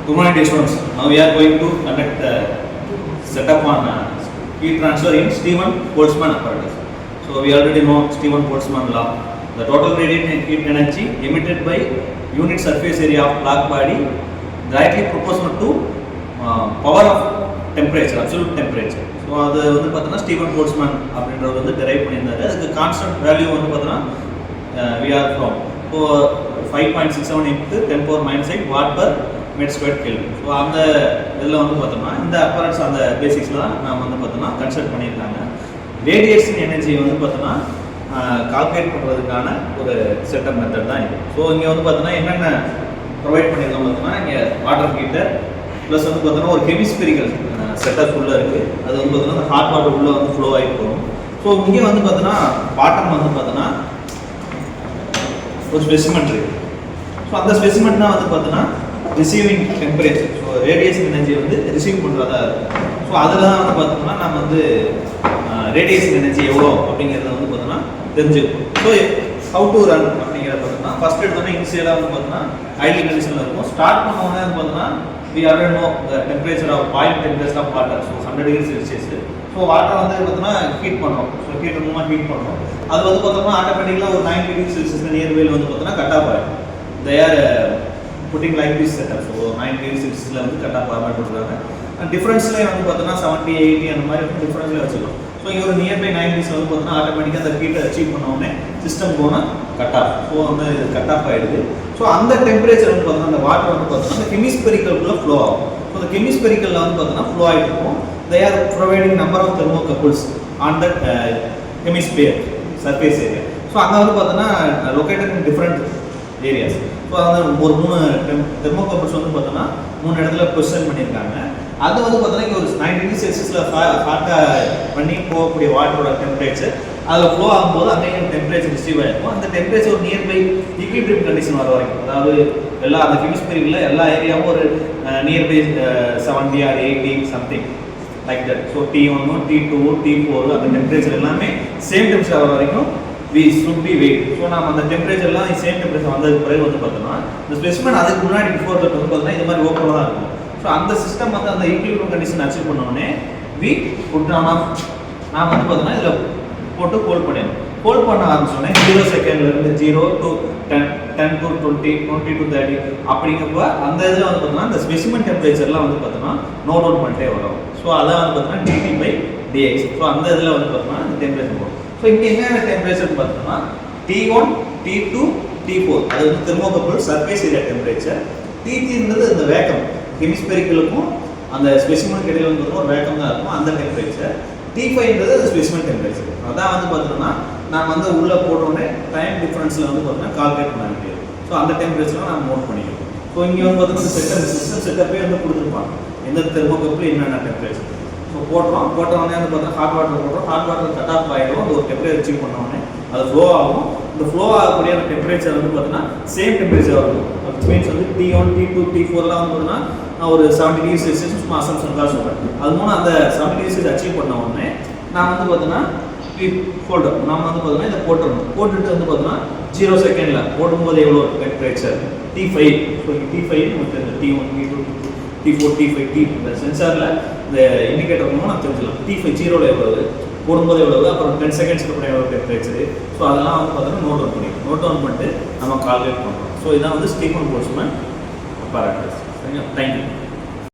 Good morning, dear students. Now we are going to conduct setup on heat transfer in Stephen-Boltzmann apparatus. So we already know Stephen-Boltzmann law. The total radiant heat energy emitted by unit surface area of black body directly proportional to power of temperature, absolute temperature. So அது வந்து பார்த்தோன்னா Stephen-Boltzmann அப்படின்றவர் வந்து derive பண்ணியிருந்தாரு. அதுக்கு constant value வந்து பார்த்தோன்னா we are from 5.67 into 10 power minus 8 watt per meter square Kelvin. So அந்த இதில் வந்து பார்த்தோம்னா இந்த அப்பரன்ஸ் அந்த பேசிக்ஸில் தான் நாம் வந்து பார்த்தோம்னா கன்சல்ட் பண்ணியிருக்காங்க. ரேடியேஷன் எனர்ஜி வந்து பார்த்தோன்னா கால்குலேட் பண்ணுறதுக்கான ஒரு செட்டப் மெத்தட் தான் இது. ஸோ இங்கே வந்து பார்த்தோன்னா என்னென்ன ப்ரொவைட் பண்ணியிருக்கோம் பார்த்தோம்னா இங்கே வாட்டர் ஹீட்டர் ப்ளஸ் வந்து பார்த்தோன்னா ஒரு ஹெமிஸ்பெரிக்கல் செட்டப் உள்ளே இருக்குது. அது வந்து பார்த்தோன்னா அந்த ஹாட் வாட்டர் உள்ளே வந்து ஃப்ளோ ஆகிட்டு போகும். ஸோ இங்கே வந்து பார்த்தோன்னா பாட்டம் வந்து பார்த்தோன்னா ஒரு ஸ்பெசிமெண்ட் இருக்குது. ஸோ அந்த ஸ்பெசிமெண்ட் தான் வந்து பார்த்தோன்னா receiving temperature. So radiation energy வந்து ரிசீவ் பண்ணுறதா இருக்கும். ஸோ அதில் தான் வந்து பார்த்தோம்னா நம்ம வந்து ரேடியேஷன் எனர்ஜி எவ்வளோ அப்படிங்கிறத வந்து பார்த்தோன்னா தெரிஞ்சுக்கணும். ஸோ ஹவு டு ரன் அப்படிங்கிறத பார்த்தோம்னா ஃபஸ்ட் எடுத்தோன்னா இனிஷியலாக வந்து பார்த்தோன்னா ஐடியல் கண்டிஷனில் இருக்கும். ஸ்டார்ட் பண்ணோன்னே வந்து பார்த்தோன்னா we already know the temperature of boiling temperature of water, so 100 degrees Celsius. So water வந்து பார்த்தோன்னா ஹீட் பண்ணுறோம். ஸோ ஹீட் மூலமாக ஹீட் பண்ணுறோம். அது வந்து பார்த்தோம்னா ஆட்டோமேட்டிக்கலாக ஒரு 90 degrees Celsius நியர்பையில் வந்து பார்த்தோன்னா கட் ஆஃப் ஆகிடும். they are putting like this setup. So 90 degrees Celsiusல வந்து கட் ஆஃப் ஆகாமல் கொடுக்குறாங்க. டிஃப்ரென்ஸ்லேயே வந்து பார்த்தோன்னா 70, 80 அந்த மாதிரி டிஃப்ரென்ஸ்லேயே வச்சுக்கலாம். ஸோ இங்கே ஒரு நியர்பை 90s வந்து பார்த்தோன்னா ஆட்டோமேட்டிக்காக அந்த ஹீட்டை அச்சீவ் பண்ணோடனே சிஸ்டம் போனால் கட் ஆஃப். ஸோ வந்து இது கட் ஆஃப் ஆகிடுது. ஸோ அந்த டெம்பரேச்சர் வந்து பார்த்தோன்னா அந்த வாட்டர் வந்து பார்த்தோன்னா அந்த ஹெமிஸ்பெரிக்கல்குள்ளே ஃப்ளோ ஆகும். ஸோ அந்த ஹெமிஸ்பெரிக்கலில் வந்து பார்த்தோன்னா ஃப்ளோ ஆகிட்டு இருக்கும். they are providing number of thermocouples on that hemisphere surface area. So அங்கே வந்து பார்த்தோன்னா located in different areas. So அந்த ஒரு 3 தெர்மோகப்பிள்ஸ் வந்து பார்த்தோன்னா 3 இடத்துல பொசிஷன் பண்ணியிருக்காங்க. அது வந்து பார்த்தோன்னா இங்கே ஒரு 90 டிகிரி செல்சியஸில் ஹாட்டாக பண்ணி போகக்கூடிய வாட்டரோட டெம்பரேச்சர் அதில் ஃப்ளோ ஆகும்போது அங்கேயும் டெம்பரேச்சர் ரிசீவ் ஆகிருக்கும். அந்த டெம்பரேச்சர் ஒரு நியர்பை ஈக்விலிபிரியம் கண்டிஷன் வர வரைக்கும், அதாவது எல்லா அந்த ஹெமிஸ்பெரிக்கில் எல்லா ஏரியாவும் ஒரு nearby 70 or 80 something like that. So T1, T2, T4 அந்த டெம்பரேச்சர் எல்லாமே சேம் டெம்பரேச்சர் வர வரைக்கும் we should be wait. So நம்ம அந்த டெம்பரேச்சர்லாம் சேம் டெம்பரேச்சர் வந்ததுக்கு பிறகு வந்து பார்த்தோம்னா இந்த ஸ்பெசிமெண்ட் அதுக்கு முன்னாடி பிஃபோர் தட் வந்து பார்த்தோம்னா இது மாதிரி ஓப்பனாக தான் இருக்கும். ஸோ அந்த சிஸ்டம் வந்து அந்த ஈக்விலிபிரியம் கண்டிஷன் அச்சீவ் பண்ணோடனே we put on off நான் வந்து பார்த்தோம்னா இதில் போட்டு ஹோல்ட் பண்ணிடணும். ஹோல்ட் பண்ண ஆரம்பிச்சோடனே 0 செகண்ட்லேருந்து 0 to 10, 10 to 20, 20 to 30 அப்படிங்கிறப்ப அந்த இதில் வந்து பார்த்தோம்னா இந்த ஸ்பெசிமெண்ட் டெம்பரேச்சர்லாம் வந்து பார்த்தோம்னா நோட் டவுன் பண்ணிட்டே வரும். ஸோ அதான் வந்து பார்த்தோம்னா dt/dx. ஸோ அந்த இதில் வந்து பார்த்தோம்னா இந்த டெம்பரேச்சர் வரும். ஸோ இங்கே என்னென்ன டெம்பரேச்சர் பார்த்தோம்னா T1, T2, T4 அது வந்து தெர்மோகப்பிள் சர்ஃபேஸ் ஏரியா டெம்பரேச்சர். T3ன்றது இந்த வேக்கம் ஹெமிஸ்பெரிக்கலுக்கும் அந்த ஸ்பெசிமெண்ட் இடையில வந்து ஒரு வேக்கம் தான் இருக்கும், அந்த டெம்பரேச்சர். T5ன்றது அந்த ஸ்பெசிமெண்ட் டெம்பரேச்சர். அதான் வந்து பார்த்தோம்னா நம்ம வந்து உள்ளே போட்டோடனே டைம் டிஃப்ரென்ஸில் வந்து பார்த்தோம்னா கால்குலேட் பண்ண முடியாது. ஸோ அந்த டெம்பரேச்சரை நம்ம நோட் பண்ணிக்கணும். ஸோ இங்கே வந்து பார்த்தோம்னா செட்டப் சிஸ்டம் செட்டப்பே வந்து கொடுத்துருப்பாங்க எந்த தெர்மோகப்பிள் என்னென்ன டெம்பரேச்சர். ஸோ போட்டோடனே வந்து பார்த்தா ஹாட் வாட்டர் போடுறோம். ஹாட் வாட்டர் கட் ஆஃப் ஆகிடும். அது ஒரு டெம்பரேச்சர் அச்சீவ் பண்ணோடனே அது ஃப்ளோ ஆகும். இந்த ஃப்ளோ ஆகக்கூடிய அந்த டெம்பரேச்சர் வந்து பார்த்தீங்கன்னா சேம் டெம்பரேச்சர் இருக்கும். அது மீன்ஸ் வந்து T1, T2, T4லாம் வந்து பார்த்தீங்கன்னா நான் ஒரு 70 டிகிரி செல்சியஸ் சும்மா அசம்ஷனுக்காக சொல்கிறேன். அது மூலம் அந்த 70 டிகிரி செல்சியஸ் அச்சீவ் பண்ண உடனே நான் வந்து பார்த்தீங்கன்னா ஃபோல்டர் நம்ம வந்து பார்த்தீங்கன்னா இதை போட்டுடணும். போட்டுட்டு வந்து பார்த்தீங்கன்னா 0 செகண்டில் போடும்போது எவ்வளோ டெம்பரேச்சர் T5. ஸோ T5 நமக்கு இந்த T1, T2, T4, T5, இந்த சென்சாரில் இந்த இண்டிகேட்டர் மூலம் நான் தெரிஞ்சுக்கலாம். T5 0ல் எவ்வளவு, போடும்போது எவ்வளவு, அப்புறம் 10 செகண்ட்ஸ்க்கு அப்புறம் எவ்வளோ டெம்பரேச்சர். ஸோ அதெல்லாம் வந்து பார்த்தீங்கன்னா நோட் டவுன் பண்ணிட்டு நம்ம கால்குலேட் பண்ணுறோம். ஸோ இதான் வந்து Stephen-Boltzmann apparatus. சரிங்களா? தேங்க்யூ.